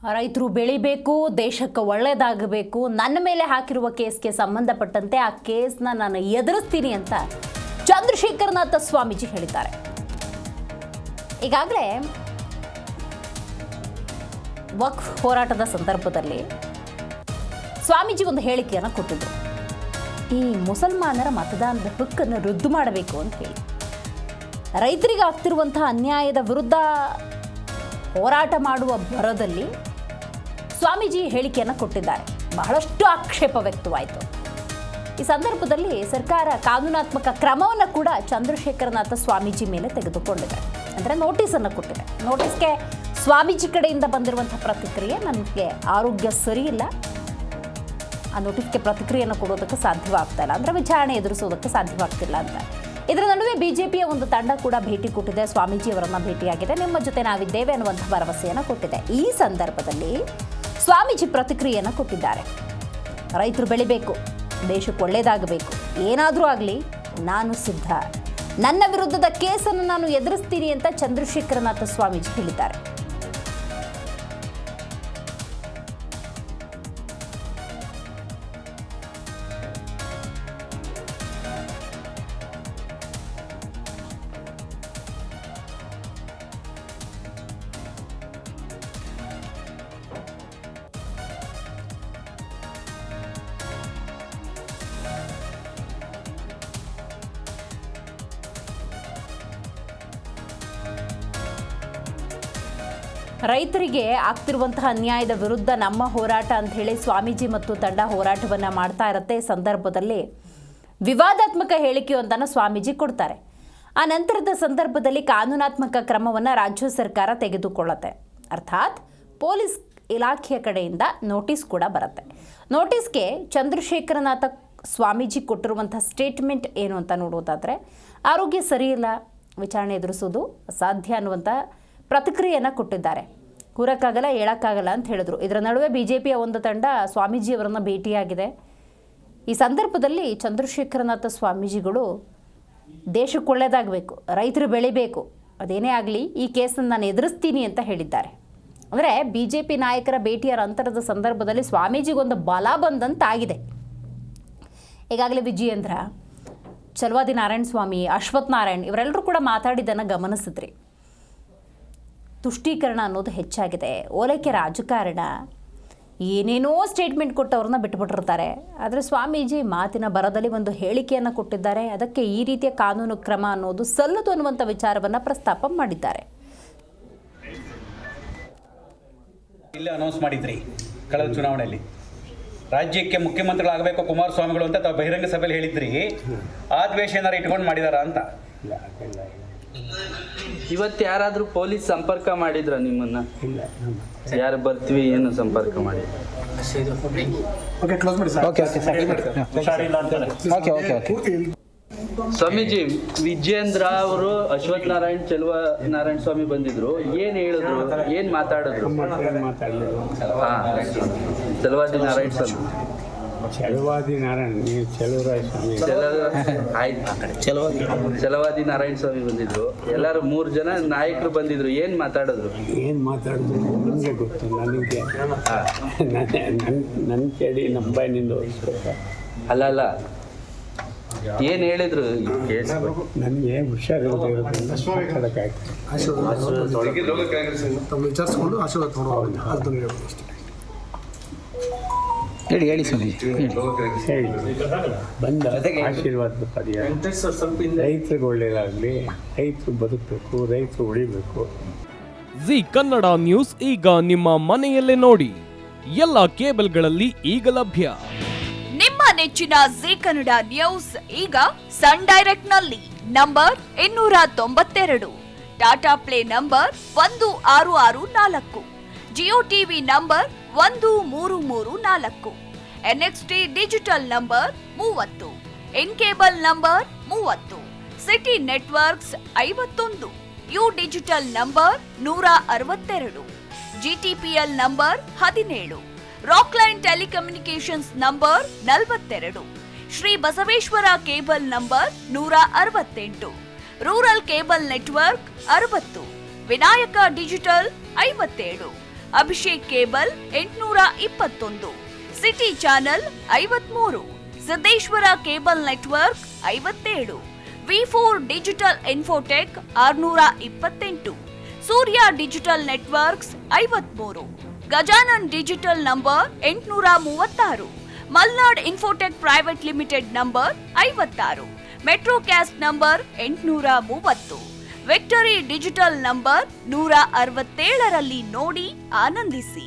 ರೈತರು ಬೆಳಿಬೇಕು, ದೇಶಕ್ಕೆ ಒಳ್ಳೆಯದಾಗಬೇಕು, ನನ್ನ ಮೇಲೆ ಹಾಕಿರುವ ಕೇಸ್ಗೆ ಸಂಬಂಧಪಟ್ಟಂತೆ ಆ ಕೇಸ್ನ ನಾನು ಎದುರಿಸ್ತೀನಿ ಅಂತ ಚಂದ್ರಶೇಖರನಾಥ ಸ್ವಾಮೀಜಿ ಹೇಳಿದ್ದಾರೆ. ಈಗಾಗಲೇ ವಕ್ಫ್ ಹೋರಾಟದ ಸಂದರ್ಭದಲ್ಲಿ ಸ್ವಾಮೀಜಿ ಒಂದು ಹೇಳಿಕೆಯನ್ನು ಕೊಟ್ಟಿದ್ದರು. ಈ ಮುಸಲ್ಮಾನರ ಮತದಾನದ ಹಕ್ಕನ್ನು ರದ್ದು ಮಾಡಬೇಕು ಅಂತ ಹೇಳಿ ರೈತರಿಗೆ ಆಗ್ತಿರುವಂತಹ ಅನ್ಯಾಯದ ವಿರುದ್ಧ ಹೋರಾಟ ಮಾಡುವ ಭರದಲ್ಲಿ ಸ್ವಾಮೀಜಿ ಹೇಳಿಕೆಯನ್ನು ಕೊಟ್ಟಿದ್ದಾರೆ. ಬಹಳಷ್ಟು ಆಕ್ಷೇಪ ವ್ಯಕ್ತವಾಯಿತು. ಈ ಸಂದರ್ಭದಲ್ಲಿ ಸರ್ಕಾರ ಕಾನೂನಾತ್ಮಕ ಕ್ರಮವನ್ನು ಕೂಡ ಚಂದ್ರಶೇಖರನಾಥ ಸ್ವಾಮೀಜಿ ಮೇಲೆ ತೆಗೆದುಕೊಂಡಿದೆ. ಅಂದರೆ ನೋಟಿಸನ್ನು ಕೊಟ್ಟಿದೆ. ನೋಟಿಸ್ಗೆ ಸ್ವಾಮೀಜಿ ಕಡೆಯಿಂದ ಬಂದಿರುವಂಥ ಪ್ರತಿಕ್ರಿಯೆ, ನನಗೆ ಆರೋಗ್ಯ ಸರಿ ಇಲ್ಲ, ಆ ನೋಟಿಸ್ಗೆ ಪ್ರತಿಕ್ರಿಯೆಯನ್ನು ಕೊಡೋದಕ್ಕೆ ಸಾಧ್ಯವಾಗ್ತಾ ಇಲ್ಲ, ಅಂದರೆ ವಿಚಾರಣೆ ಎದುರಿಸೋದಕ್ಕೆ ಸಾಧ್ಯವಾಗ್ತಿಲ್ಲ ಅಂತ. ಇದರ ನಡುವೆ ಬಿಜೆಪಿಯ ಒಂದು ತಂಡ ಕೂಡ ಭೇಟಿ ಕೊಟ್ಟಿದೆ, ಸ್ವಾಮೀಜಿಯವರನ್ನ ಭೇಟಿಯಾಗಿದೆ, ನಿಮ್ಮ ಜೊತೆ ನಾವಿದ್ದೇವೆ ಅನ್ನುವಂಥ ಭರವಸೆಯನ್ನು ಕೊಟ್ಟಿದೆ. ಈ ಸಂದರ್ಭದಲ್ಲಿ ಸ್ವಾಮೀಜಿ ಪ್ರತಿಕ್ರಿಯೆಯನ್ನು ಕೊಟ್ಟಿದ್ದಾರೆ. ರೈತರು ಬೆಳಿಬೇಕು, ದೇಶಕ್ಕೆ ಒಳ್ಳೆಯದಾಗಬೇಕು, ಏನಾದರೂ ಆಗಲಿ ನಾನು ಸಿದ್ಧ, ನನ್ನ ವಿರುದ್ಧದ ಕೇಸನ್ನು ನಾನು ಎದುರಿಸ್ತೀನಿ ಅಂತ ಚಂದ್ರಶೇಖರನಾಥ ಸ್ವಾಮೀಜಿ ಹೇಳಿದ್ದಾರೆ. ರೈತರಿಗೆ ಆಗ್ತಿರುವಂತಹ ಅನ್ಯಾಯದ ವಿರುದ್ಧ ನಮ್ಮ ಹೋರಾಟ ಅಂತ ಹೇಳಿ ಸ್ವಾಮೀಜಿ ಮತ್ತು ತಂಡ ಹೋರಾಟವನ್ನು ಮಾಡ್ತಾ ಇರುತ್ತೆ. ಸಂದರ್ಭದಲ್ಲಿ ವಿವಾದಾತ್ಮಕ ಹೇಳಿಕೆಯೊಂದನ್ನು ಸ್ವಾಮೀಜಿ ಕೊಡ್ತಾರೆ. ಆ ನಂತರದ ಸಂದರ್ಭದಲ್ಲಿ ಕಾನೂನಾತ್ಮಕ ಕ್ರಮವನ್ನು ರಾಜ್ಯ ಸರ್ಕಾರ ತೆಗೆದುಕೊಳ್ಳುತ್ತೆ. ಅರ್ಥಾತ್ ಪೊಲೀಸ್ ಇಲಾಖೆಯ ಕಡೆಯಿಂದ ನೋಟಿಸ್ ಕೂಡ ಬರುತ್ತೆ. ನೋಟಿಸ್ಗೆ ಚಂದ್ರಶೇಖರನಾಥ ಸ್ವಾಮೀಜಿ ಕೊಟ್ಟಿರುವಂಥ ಸ್ಟೇಟ್ಮೆಂಟ್ ಏನು ಅಂತ ನೋಡೋದಾದರೆ, ಆರೋಗ್ಯ ಸರಿಯಿಲ್ಲ, ವಿಚಾರಣೆ ಎದುರಿಸೋದು ಅಸಾಧ್ಯ ಅನ್ನುವಂಥ ಪ್ರತಿಕ್ರಿಯೆಯನ್ನು ಕೊಟ್ಟಿದ್ದಾರೆ. ಕೂರಕ್ಕಾಗಲ್ಲ, ಹೇಳೋಕ್ಕಾಗಲ್ಲ ಅಂತ ಹೇಳಿದ್ರು. ಇದರ ನಡುವೆ ಬಿಜೆಪಿಯ ಒಂದು ತಂಡ ಸ್ವಾಮೀಜಿಯವರನ್ನ ಭೇಟಿಯಾಗಿದೆ. ಈ ಸಂದರ್ಭದಲ್ಲಿ ಚಂದ್ರಶೇಖರನಾಥ ಸ್ವಾಮೀಜಿಗಳು ದೇಶಕ್ಕೆ ಒಳ್ಳೆಯದಾಗಬೇಕು, ರೈತರು ಬೆಳಿಬೇಕು, ಅದೇನೇ ಆಗಲಿ ಈ ಕೇಸನ್ನು ನಾನು ಎದುರಿಸ್ತೀನಿ ಅಂತ ಹೇಳಿದ್ದಾರೆ. ಅಂದರೆ ಬಿಜೆಪಿ ನಾಯಕರ ಭೇಟಿಯ ನಂತರದ ಸಂದರ್ಭದಲ್ಲಿ ಸ್ವಾಮೀಜಿಗೊಂದು ಬಲ ಬಂದಂತಾಗಿದೆ. ಈಗಾಗಲೇ ವಿಜಯೇಂದ್ರ, ಚಲವಾದಿ ನಾರಾಯಣ ಸ್ವಾಮಿ, ಅಶ್ವಥ್ ನಾರಾಯಣ್ ಇವರೆಲ್ಲರೂ ಕೂಡ ಮಾತಾಡಿದ್ದನ್ನು ಗಮನಿಸಿದ್ರಿ. ತುಷ್ಟೀಕರಣ ಅನ್ನೋದು ಹೆಚ್ಚಾಗಿದೆ, ಓಲೈಕೆ ರಾಜಕಾರಣ, ಏನೇನೋ ಸ್ಟೇಟ್ಮೆಂಟ್ ಕೊಟ್ಟವ್ರನ್ನ ಬಿಟ್ಟುಬಿಟ್ಟಿರ್ತಾರೆ. ಆದರೆ ಸ್ವಾಮೀಜಿ ಮಾತಿನ ಬರದಲ್ಲಿ ಒಂದು ಹೇಳಿಕೆಯನ್ನು ಕೊಟ್ಟಿದ್ದಾರೆ. ಅದಕ್ಕೆ ಈ ರೀತಿಯ ಕಾನೂನು ಕ್ರಮ ಅನ್ನೋದು ಸಲ್ಲದು ಅನ್ನುವಂಥ ವಿಚಾರವನ್ನು ಪ್ರಸ್ತಾಪ ಮಾಡಿದ್ದಾರೆ. ಇಲ್ಲೇ ಅನೌನ್ಸ್ ಮಾಡಿದ್ರಿ ಕಳೆದ ಚುನಾವಣೆಯಲ್ಲಿ ರಾಜ್ಯಕ್ಕೆ ಮುಖ್ಯಮಂತ್ರಿಗಳಾಗಬೇಕು ಕುಮಾರಸ್ವಾಮಿಗಳು ಅಂತ ತಾವು ಬಹಿರಂಗ ಸಭೆಯಲ್ಲಿ ಹೇಳಿದ್ರಿ. ಆ ದ್ವೇಷ ಏನಾರು ಇಟ್ಕೊಂಡು ಮಾಡಿದಾರ ಅಂತ? ಇವತ್ತು ಯಾರಾದರೂ ಪೊಲೀಸ್ ಸಂಪರ್ಕ ಮಾಡಿದ್ರ ನಿಮ್ಮನ್ನ? ಯಾರು ಬರ್ತೀವಿ ಏನು ಸಂಪರ್ಕ ಮಾಡಿ? ಸ್ವಾಮೀಜಿ ವಿಜಯೇಂದ್ರ ಅವರು ಅಶ್ವಥ್ ನಾರಾಯಣ್ ಚೆಲುವ ನಾರಾಯಣ ಸ್ವಾಮಿ ಬಂದಿದ್ರು, ಏನ್ ಹೇಳಿದ್ರು, ಏನ್ ಮಾತಾಡಿದ್ರು? ಚೆಲುವಾದಿ ನಾರಾಯಣ ಸ್ವಾಮಿ, ಚಲವಾದಿ ನಾರಾಯಣ ಚಲವಾದಿ ನಾರಾಯಣ ಸ್ವಾಮಿ ಬಂದಿದ್ರು. ಎಲ್ಲರೂ 3 ಜನ ನಾಯಕರು ಬಂದಿದ್ರು. ಏನ್ ಮಾತಾಡಿದ್ರು? ನನಗೆ ಗೊತ್ತು. ನನಗೆ ನನ್ನ ಕೇಳಿ ನಮ್ಮ ಬಾಯಿನಿಂದ ಅಲ್ಲ ಏನ್ ಹೇಳಿದ್ರು? ನನಗೆ ಹುಷಾರಿರೋದ್ರಿಂದ ವಿಚಾರಿಸ್ಕೊಂಡು ಆಶೀರ್ವಾದ ಹೇಳಿ ಸ್ವಾಮೀಜಿ ಬಂದ ಆಶೀರ್ವಾದ ಪರ್ಯಾಯ. ರೈತರಿಗೆ ಒಳ್ಳೆಯದಾಗಲಿ, ರೈತರು ಬದುಕಬೇಕು, ರೈತರು ಉಳಿಬೇಕು. ಜಿ ಕನ್ನಡ ನ್ಯೂಸ್ ಈಗ ನಿಮ್ಮ ಮನೆಯಲ್ಲೇ ನೋಡಿ. ಎಲ್ಲ ಕೇಬಲ್ಗಳಲ್ಲಿ ಈಗ ಲಭ್ಯ. ನಿಮ್ಮ ನೆಚ್ಚಿನ ಜಿ ಕನ್ನಡ ನ್ಯೂಸ್ ಈಗ ಸನ್ ಡೈರೆಕ್ಟ್ ನಲ್ಲಿ number 292, Tata play number 1664, Jio TV number 1334, NXT digital number 30, in cable number 30, city networks 51, U digital number 162, GTPL number 17, Rockline telecommunications number 42, Shri Basaveshwara cable number 168, rural cable network 60, Vinayaka digital 57, Abhishek cable 821, city channel 53, Siddeshwara cable network 57, V4 digital Infotech 628, Surya digital networks 53, Gajanan digital number 836, Malnad infotech private limited number 56, Metrocast number 830, victory digital number 167ರಲ್ಲಿ ನೋಡಿ ಆನಂದಿಸಿ.